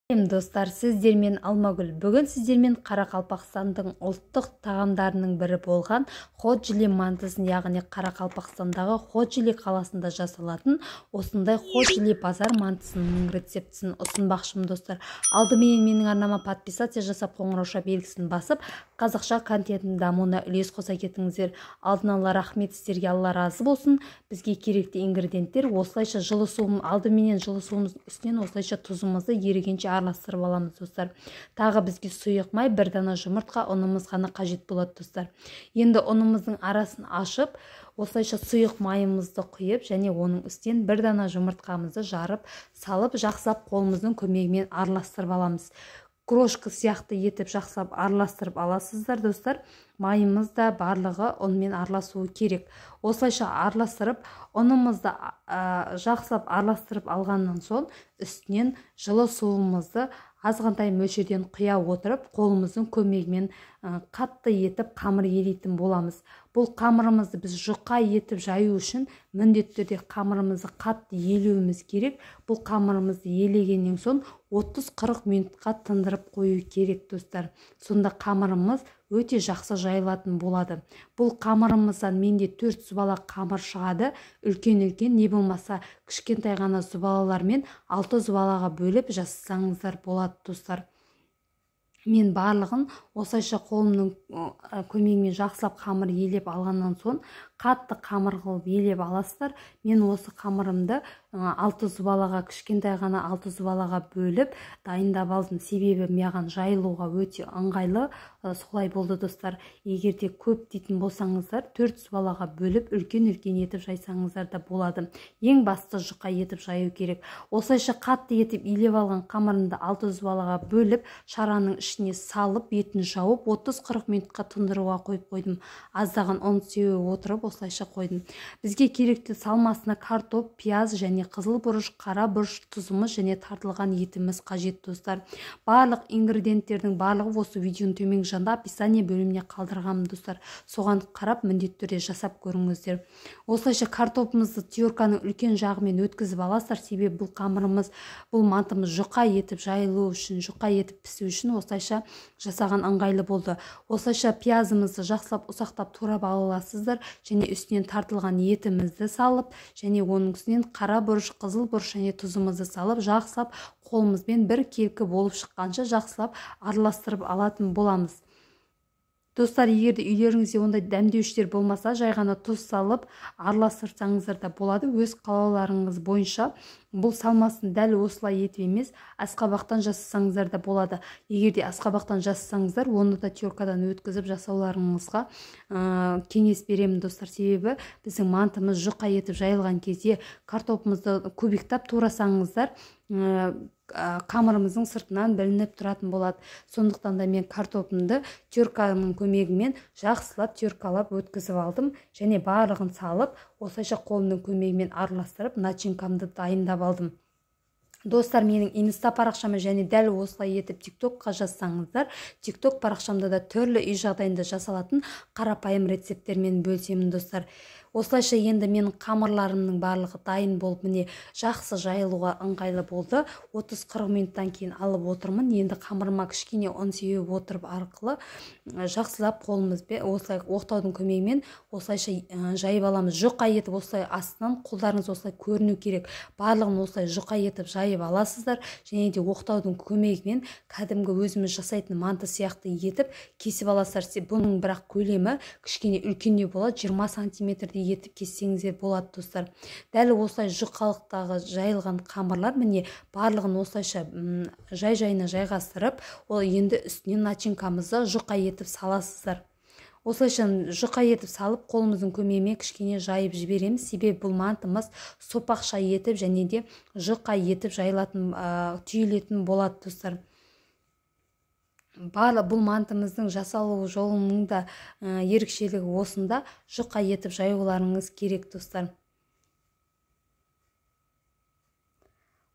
Достар, сіздермен Алмагүл. Бүгін сіздермен Қарақалпақстандың ұлттық тағамдарының бірі болған ходжили мантысын, яғни Қарақалпақстандағы Ходжили қаласында жасалатын осындай ходжили базар мантысының рецептісін ұсынбақшымын достар. Алдымен менің арнама подписация жасап, қоңырауша белгісін басып, қазақша контенттің дамуына үлес қоса кетіңіздер. Алдын ала рахмет, сіздерге Алла разы болсын. Бізге керекті ингредиенттер осылайша жылы суым, алдыменен жылы суымыз үстінен осылайша тұзымызды ерігенше араластырып аламыз достар. Тағы бізге сұйық май, бір дана жұмыртқа, ұнымыз ғана қажет болады достар. Енді ұнымыздың арасын ашып, осылайша сұйық майымызды құйып, және оның үстінен бір дана жұмыртқамызды жарып, салып, жақсылап қолымыздың көмегімен араластырып аламыз. Крошка сияқты етіп жақсылап араластырып аласыздар достар. Майымыз да барлығы ұнмен араласуы керек. Осылайша араластырып, ұнымызды жақсылап араластырып алғаннан соң үстінен жылы суымызды азғантай мөлшерден құя отырып, қолымыздың көмегімен қатты етіп қамыр елейтін боламыз. Бұл қамырымызды біз жұқа етіп жаю үшін міндетті түрде қамырымызды қатты елеуіміз керек. Бұл қамырымызды елегеннен соң 30-40 минутқа тындырып қою керек достар. Сонда қамырымыз өте жақсы жайылатын болады. Бұл қамырымыздан менде 4 зубалақ қамыр шығады. Үлкен-үлкен, не болмаса кішкентай ғана зубалалармен 6 зубалаға бөліп жасасаңыздар болады достар. Мен барлығын осылайша қолымның көмегімен жақсылап қамыр елеп алғаннан соң қатты қамыр қылып елеп аласыздар. Мен осы қамырымды 6 зубалаға, кішкентай ғана 6 зубалаға бөліп дайындап алдым. Себебі маған жайылуға өте ыңғайлы, солай болды достар. Егер де көп дейтін болсаңыздар, 4 зубалаға бөліп үлкен-үлкен етіп жайсаңыздар да болады. Ең басты жұқа етіп жаю керек. Осылайша қатты етіп елеп алған қамырымды 6 зубалаға бөліп, шараның ішіне салып, етін жауып 30-40 минутқа тұндыруға қойып қойдым. Аздаған ұн сеуіп отырып осылайша қойдым. Бізге керекті салмасына картоп, пияз және қызыл бұрыш, қара бұрыш, тұзымыз және тартылған етіміз қажет достар. Барлық ингредиенттердің барлығы осы видеоның төменгі жағында описание бөліміне қалдырғанмын достар. Соған қарап міндетті түрде жасап көріңіздер. Осылайша картопымызды терканың үлкен жағымен өткізіп аласыздар. Себебі бұл қамырымыз, бұл мантымыз жұқа етіп жайылу үшін, жұқа етіп пісу үшін осылайша жасаған ыңғайлы болды. Осылайша пиязымызды жақсылап ұсақтап турап аласыздар және үстінен тартылған етімізді салып, және оның үстінен қара бұрыш, қызыл бұрыш және тұзымызды салып, жақсылап қолымызбен бір келкі болып шыққанша жақсылап араластырып алатын боламыз. Достар, егерде үйлеріңізде ондай дәмдеуіштер болмаса, жай ғана тұз салып араластырсаңыздар да болады. Өз қалауларыңыз бойынша бұл салмасын дәл осылай етіп емес, асқабақтан жасасаңыздар да болады. Егерде асқабақтан жасасаңыздар, оны да теркадан өткізіп жасауларыңызға кеңес беремін достар. Себебі біздің мантымыз жұқа етіп жайылған кезде картопымызды кубиктап турасаңыздар, қамырымыздың сыртынан білініп тұратын болады. Сондықтан да мен картопымды терканың көмегімен жақсылап теркалап өткізіп алдым және барлығын салып, осылайша қолымның көмегімен араластырып начинкамды дайындап алдым. Достар, менің инста парақшама және дәл осылай етіп тиктокқа жазсаңыздар, тикток парақшамда да түрлі үй жағдайында жасалатын қарапайым рецепттермен бөлісемін достар. Осылайша енді менің қамырларымның барлығы дайын болып, міне жақсы жайылуға ыңғайлы болды. 30-40 минуттан кейін алып отырмын. Енді қамырыма кішкене ұн сеуіп отырып арқылы жақсылап қолымызбен осылай оқтаудың көмегімен осылайша жайып аламыз. Жұқа етіп осылай астынан қолдарыңыз осылай көріну керек. Барлығын осылай жұқа етіп жайып аласыздар және де оқтаудың көмегімен кәдімгі өзіміз жасайтын манты сияқты етіп кесіп аласыздар. Бұның бірақ көлемі кішкене үлкендеу болады, 20 сантиметрдей етіп кессеңіздер болады достар. Дәл осылай жұқалықтағы жайылған қамырлар, міне барлығын осылайша жай-жайына жайғастырып, ол енді үстінен начинкамызды жұқа етіп саласыздар. Осылайша жұқа етіп салып, қолымыздың көмегімен кішкене жайып жібереміз. Себебі бұл мантымыз сопақша етіп және де жұқа етіп жайылатын, түйілетін болады достар. Бұл мантымыздың жасалу жолының да ерекшелігі осында, жұқа етіп жаюларыңыз керек достар.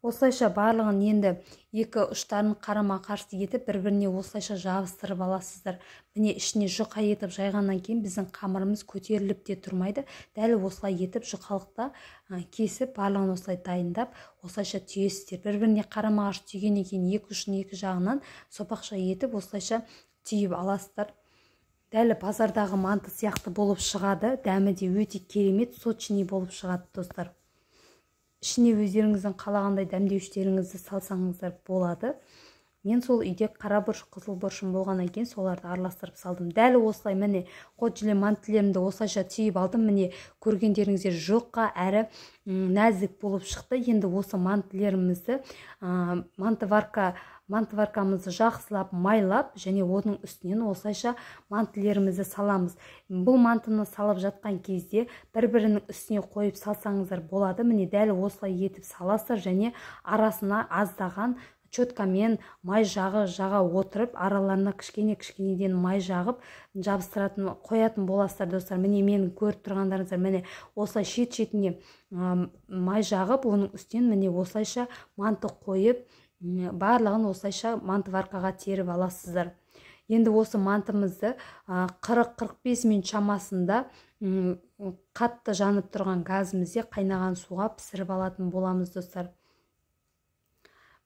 Осылайша барлығын енді екі ұштарын қарама-қарсы етіп бір-біріне осылайша жабыстырып аласыздар. Міне ішіне жұқа етіп жайғаннан кейін біздің қамырымыз көтеріліп те тұрмайды. Дәл осылай етіп жұқалықта кесіп барлығын осылай дайындап осылайша түйесіздер. Бір-біріне қарама-қарсы түйгеннен кейін екі ұшын екі жағынан сопақша етіп осылайша түйіп аласыздар. Дәл базардағы манты сияқты болып шығады. Дәмі де өте керемет, сочный болып шығады достар. Ішіне өздеріңіздің қалағандай дәмдеуіштеріңізді салсаңыздар болады. Мен сол үйде қара бұрыш, қызыл бұрышым болғаннан кейін соларды араластырып салдым. Дәл осылай міне ход желе мантылерімді осылайша түйіп алдым. Міне көргендеріңіздер жұқа әрі нәзік болып шықты. Енді осы мантылерімізді мантываркамызды жақсылап майлап және оның үстінен осылайша мантылерімізді саламыз. Бұл мантыны салып жатқан кезде бір-бірінің үстіне қойып салсаңыздар болады. Міне дәл осылай етіп саласыздар және арасына аздаған чоткамен май жаға отырып, араларына кішкенеден май жағып жабыстыратын қоятын боласыздар достар. Міне менің көріп тұрғандарыңыздар, міне осылай шет-шетіне май жағып, оның үстінен міне осылайша манты қойып, барлығын осылайша мантываркаға теріп аласыздар. Енді осы мантымызды 40-45 минут шамасында қатты жанып тұрған газымызде қайнаған суға пісіріп алатын боламыз достар.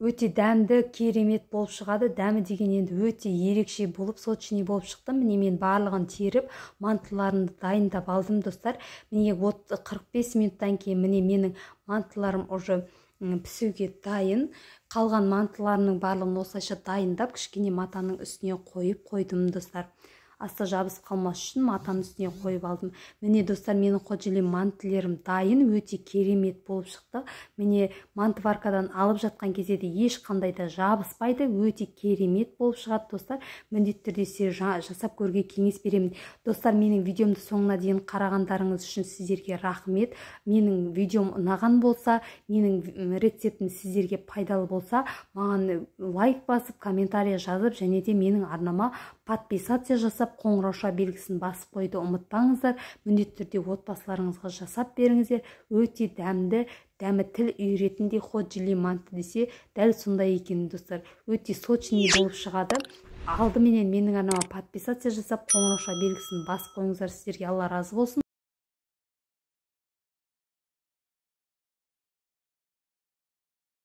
Өте дәмді, керемет болып шығады. Дәмі деген енді өте ерекше болып, сочный болып шықты. Міне мен барлығын теріп, мантыларымды дайындап алдым достар. Міне 45 минуттан кейін міне менің мантыларым уже пісуге дайын. Қалған мантыларымның барлығын осылайша дайындап, кішкене матаның үстіне қойып қойдым достар. Асты жабысып қалмас үшін матаның үстіне қойып алдым. Міне достар, менің ход желе мантылерім дайын, өте керемет болып шықты. Міне мантываркадан алып жатқан кезде де ешқандай да жабыспайды, өте керемет болып шығады достар. Міндетті түрде сіздер жасап көруге кеңес беремін. Достар, менің видеомды соңына дейін қарағандарыңыз үшін сіздерге рахмет. Менің видеом ұнаған болса, менің рецептім сіздерге пайдалы болса, маған лайк басып, комментария жазып және де менің арнама подписация жасап, қоңырауша белгісін басып қойды ұмытпаңыздар. Міндетті түрде отбасыларыңызға жасап беріңіздер. Өте дәмді, дәмі тіл үйретіндей ход желе манты десе дәл сондай екен достар. Өте сочный болып шығады. Алдыменен менің арнама подписация жасап, қоңырауша белгісін басып қойыңыздар. Сіздерге Алла разы болсын.